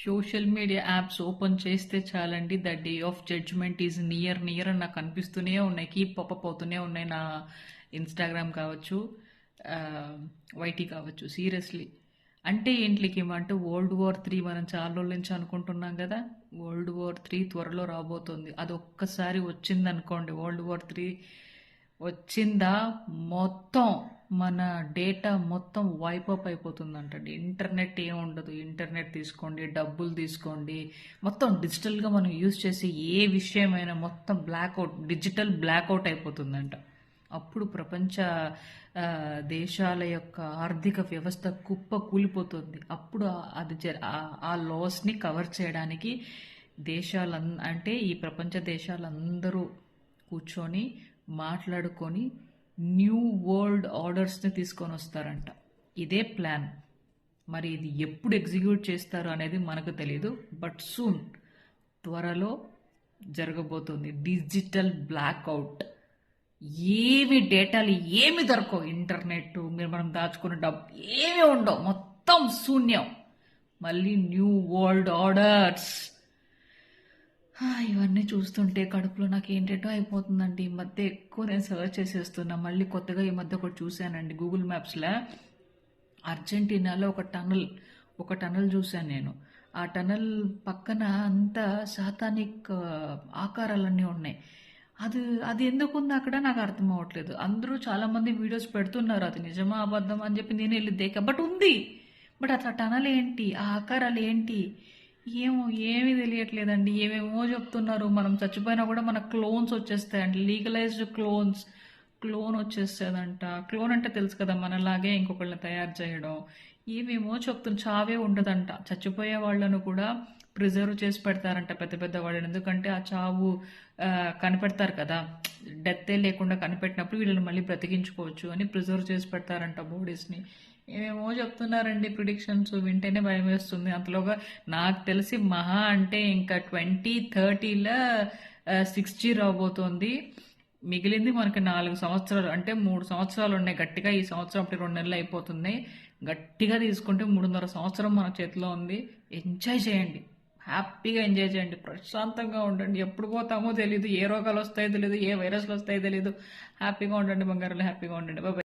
Social media apps open చేస్తే చాలండి the day of judgement is near near అని నాకు అనిపిస్తూనే ఉన్నాయి. కీప్ అప్ అవుతూనే ఉన్నాయి నా ఇన్స్టాగ్రామ్ కావచ్చు, వైటీ కావచ్చు. సీరియస్లీ అంటే ఏంట్లకి ఏమంటే World War III మనం చాలా రోజుల నుంచి అనుకుంటున్నాం కదా. World War III త్వరలో రాబోతుంది. అది ఒక్కసారి వచ్చిందనుకోండి, World War III వచ్చిందా మొత్తం మన డేటా మొత్తం వైప్ అప్ అయిపోతుందంటండి. ఇంటర్నెట్ ఏం ఉండదు. ఇంటర్నెట్ తీసుకోండి, డబ్బులు తీసుకోండి, మొత్తం డిజిటల్గా మనం యూజ్ చేసే ఏ విషయమైనా మొత్తం బ్లాక్అవుట్, డిజిటల్ బ్లాక్అవుట్ అయిపోతుందంట. అప్పుడు ప్రపంచ దేశాల యొక్క ఆర్థిక వ్యవస్థ కుప్ప కూలిపోతుంది. అప్పుడు అది ఆ లాస్ని కవర్ చేయడానికి అంటే ఈ ప్రపంచ దేశాలందరూ కూర్చొని మాట్లాడుకొని న్యూ వరల్డ్ ఆర్డర్స్ని తీసుకొని వస్తారంట. ఇదే ప్లాన్. మరి ఇది ఎప్పుడు ఎగ్జిక్యూట్ చేస్తారు అనేది మనకు తెలియదు. బట్ సూన్, త్వరలో జరగబోతుంది డిజిటల్ బ్లాక్అవుట్. ఏమి డేటాలు ఏమి దొరకవు. ఇంటర్నెట్, మనం దాచుకున్న డబ్బు ఏమి ఉండవు. మొత్తం శూన్యం. మళ్ళీ న్యూ వరల్డ్ ఆర్డర్స్. ఇవన్నీ చూస్తుంటే కడుపులో నాకు ఏంటంటో అయిపోతుందండి. ఈ మధ్య ఎక్కువ నేను సర్చ్ చేసేస్తున్నా. మళ్ళీ కొత్తగా ఈ మధ్య ఒకటి చూశానండి గూగుల్ మ్యాప్స్లో. అర్జెంటీనాలో ఒక టనల్ చూశాను నేను. ఆ టనల్ పక్కన అంతా సాతానిక్ ఆకారాలన్నీ ఉన్నాయి. అది ఎందుకు ఉంది అక్కడ నాకు అర్థం అవ్వట్లేదు. అందరూ చాలామంది వీడియోస్ పెడుతున్నారు, అది నిజమా అబద్ధం అని చెప్పి నేను వెళ్ళి దేకా. బట్ ఉంది. బట్ అట్లా టనల్ ఏంటి, ఆ ఆకారాలు ఏంటి, ఏమీ తెలియట్లేదండి. ఏమేమో చెప్తున్నారు. మనం చచ్చిపోయినా కూడా మన క్లోన్స్ వచ్చేస్తాయండి. Legalised clone వచ్చేస్తుందంట. క్లోన్ అంటే తెలుసు కదా, మనలాగే ఇంకొకళ్ళని తయారు చేయడం. ఏమేమో చెప్తున్నారు. చావే ఉండదంట. చచ్చిపోయే వాళ్ళను కూడా ప్రిజర్వ్ చేసి పెడతారంట, పెద్ద పెద్ద వాళ్ళని. ఎందుకంటే ఆ చావు కనిపెడతారు కదా, డెత్తే లేకుండా కనిపెట్టినప్పుడు వీళ్ళని మళ్ళీ బ్రతికించుకోవచ్చు అని ప్రిజర్వ్ చేసి పెడతారంట బాడీస్ని. ఏమేమో చెప్తున్నారండి ప్రిడిక్షన్స్. వింటేనే భయం వేస్తుంది. అంతలోగా నాకు తెలిసి మహా అంటే ఇంకా 2030లో 6G రాబోతోంది. మిగిలింది మనకి 4 సంవత్సరాలు, అంటే 3 సంవత్సరాలు ఉన్నాయి గట్టిగా. ఈ సంవత్సరం అప్పుడు 2 నెలలు అయిపోతున్నాయి. గట్టిగా తీసుకుంటే 3.5 సంవత్సరం మన చేతిలో ఉంది. ఎంజాయ్ చేయండి, హ్యాపీగా ఎంజాయ్ చేయండి, ప్రశాంతంగా ఉండండి. ఎప్పుడు పోతామో తెలియదు, ఏ రోగాలు వస్తాయో తెలియదు, ఏ వైరస్లు వస్తాయో తెలియదు. హ్యాపీగా ఉండండి బంగారాలు, హ్యాపీగా ఉండండి. బాయ్.